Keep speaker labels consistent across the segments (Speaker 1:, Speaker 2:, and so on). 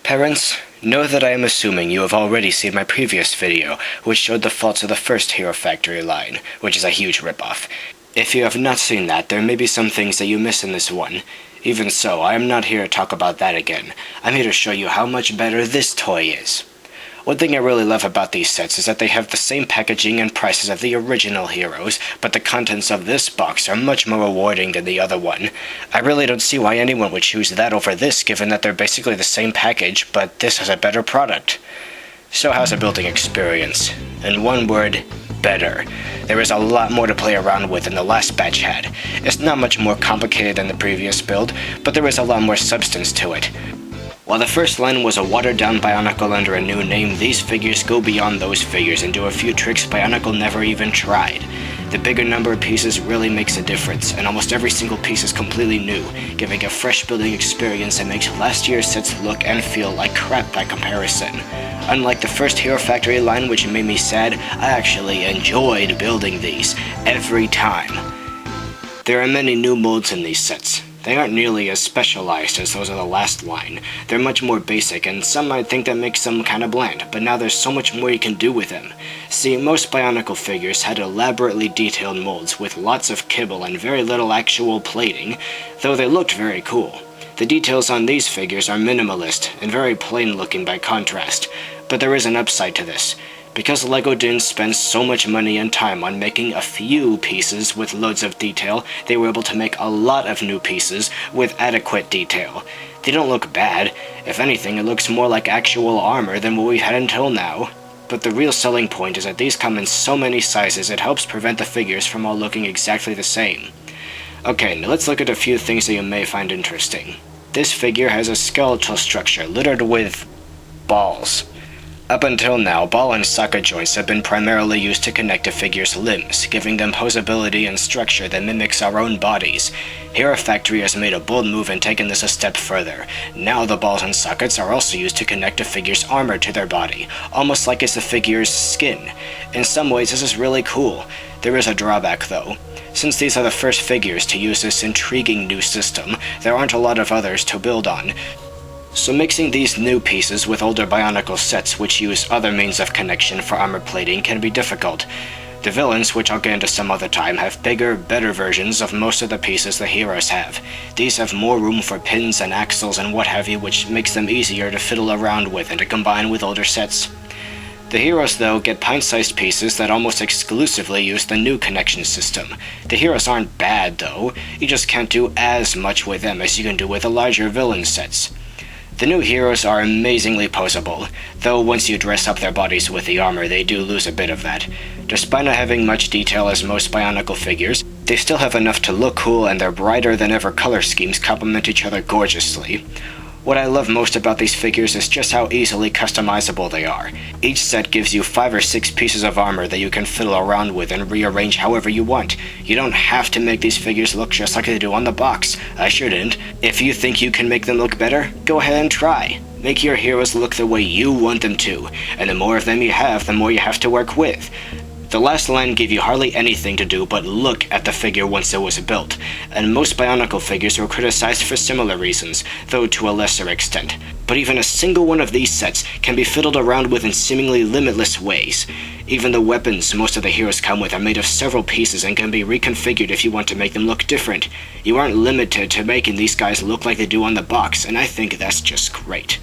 Speaker 1: Parents, know that I am assuming you have already seen my previous video, which showed the faults of the first Hero Factory line, which is a huge ripoff. If you have not seen that, there may be some things that you miss in this one. Even so, I am not here to talk about that again. I'm here to show you how much better this toy is. One thing I really love about these sets is that they have the same packaging and prices of the original Heroes, but the contents of this box are much more rewarding than the other one. I really don't see why anyone would choose that over this, given that they're basically the same package, but this has a better product. So how's the building experience? In one word, better. There is a lot more to play around with than the last batch had. It's not much more complicated than the previous build, but there is a lot more substance to it. While the first line was a watered-down Bionicle under a new name, these figures go beyond those figures and do a few tricks Bionicle never even tried. The bigger number of pieces really makes a difference, and almost every single piece is completely new, giving a fresh building experience that makes last year's sets look and feel like crap by comparison. Unlike the first Hero Factory line, which made me sad, I actually enjoyed building these every time. There are many new molds in these sets. They aren't nearly as specialized as those of the last line. They're much more basic, and some might think that makes them kinda bland, but now there's so much more you can do with them. See, most Bionicle figures had elaborately detailed molds with lots of kibble and very little actual plating, though they looked very cool. The details on these figures are minimalist and very plain looking by contrast, but there is an upside to this. Because LEGO didn't spend so much money and time on making a few pieces with loads of detail, they were able to make a lot of new pieces with adequate detail. They don't look bad. If anything, it looks more like actual armor than what we've had until now. But the real selling point is that these come in so many sizes it helps prevent the figures from all looking exactly the same. Okay, now let's look at a few things that you may find interesting. This figure has a skeletal structure littered with balls. Up until now, ball and socket joints have been primarily used to connect a figure's limbs, giving them posability and structure that mimics our own bodies. Hero Factory has made a bold move and taken this a step further. Now the balls and sockets are also used to connect a figure's armor to their body, almost like it's the figure's skin. In some ways, this is really cool. There is a drawback though. Since these are the first figures to use this intriguing new system, there aren't a lot of others to build on. So mixing these new pieces with older Bionicle sets which use other means of connection for armor plating can be difficult. The villains, which I'll get into some other time, have bigger, better versions of most of the pieces the heroes have. These have more room for pins and axles and what have you, which makes them easier to fiddle around with and to combine with older sets. The heroes, though, get pint-sized pieces that almost exclusively use the new connection system. The heroes aren't bad, though. You just can't do as much with them as you can do with the larger villain sets. The new heroes are amazingly posable, though once you dress up their bodies with the armor, they do lose a bit of that. Despite not having much detail as most Bionicle figures, they still have enough to look cool, and their brighter than ever color schemes complement each other gorgeously. What I love most about these figures is just how easily customizable they are. Each set gives you 5 or 6 pieces of armor that you can fiddle around with and rearrange however you want. You don't have to make these figures look just like they do on the box. I sure didn't. If you think you can make them look better, go ahead and try. Make your heroes look the way you want them to, and the more of them you have, the more you have to work with. The last line gave you hardly anything to do but look at the figure once it was built, and most Bionicle figures were criticized for similar reasons, though to a lesser extent. But even a single one of these sets can be fiddled around with in seemingly limitless ways. Even the weapons most of the heroes come with are made of several pieces and can be reconfigured if you want to make them look different. You aren't limited to making these guys look like they do on the box, and I think that's just great.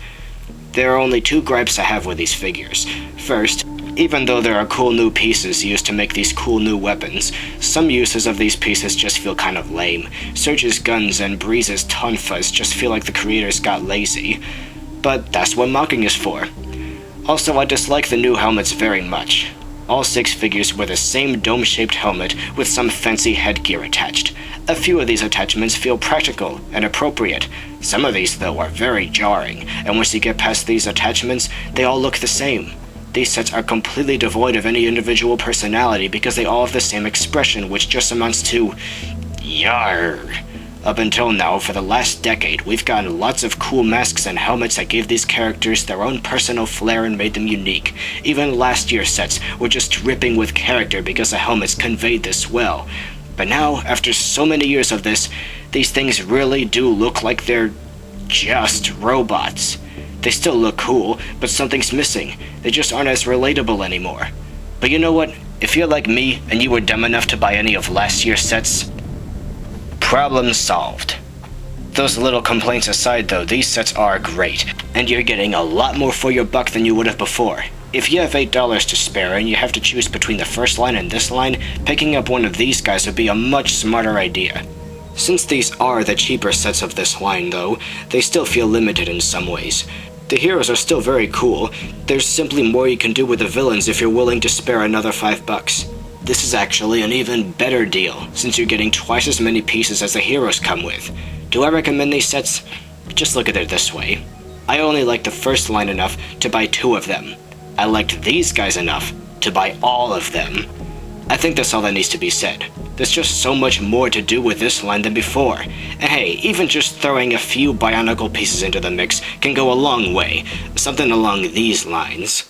Speaker 1: There are only 2 gripes I have with these figures. First, even though there are cool new pieces used to make these cool new weapons, some uses of these pieces just feel kind of lame. Surge's guns and Breeze's tonfas just feel like the creators got lazy. But that's what mocking is for. Also, I dislike the new helmets very much. All 6 figures wear the same dome-shaped helmet with some fancy headgear attached. A few of these attachments feel practical and appropriate. Some of these, though, are very jarring, and once you get past these attachments, they all look the same. These sets are completely devoid of any individual personality because they all have the same expression, which just amounts to YAR. Up until now, for the last decade, we've gotten lots of cool masks and helmets that gave these characters their own personal flair and made them unique. Even last year's sets were just dripping with character because the helmets conveyed this well. But now, after so many years of this, these things really do look like they're just robots. They still look cool, but something's missing. They just aren't as relatable anymore. But you know what? If you're like me and you were dumb enough to buy any of last year's sets, problem solved. Those little complaints aside though, these sets are great, and you're getting a lot more for your buck than you would have before. If you have $8 to spare and you have to choose between the first line and this line, picking up one of these guys would be a much smarter idea. Since these are the cheaper sets of this line though, they still feel limited in some ways. The heroes are still very cool, there's simply more you can do with the villains if you're willing to spare another $5. This is actually an even better deal, since you're getting twice as many pieces as the heroes come with. Do I recommend these sets? Just look at it this way. I only liked the first line enough to buy 2 of them. I liked these guys enough to buy all of them. I think that's all that needs to be said. There's just so much more to do with this line than before. And hey, even just throwing a few Bionicle pieces into the mix can go a long way. Something along these lines.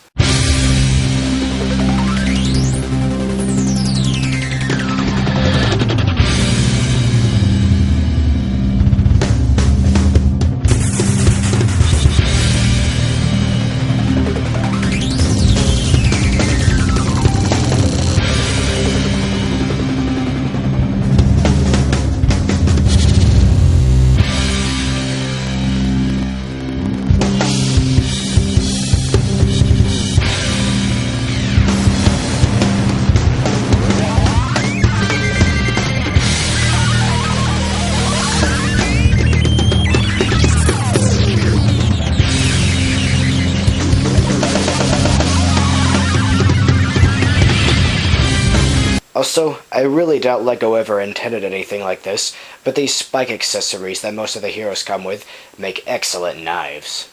Speaker 1: Also, I really doubt LEGO ever intended anything like this, but these spike accessories that most of the heroes come with make excellent knives.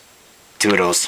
Speaker 1: Toodles.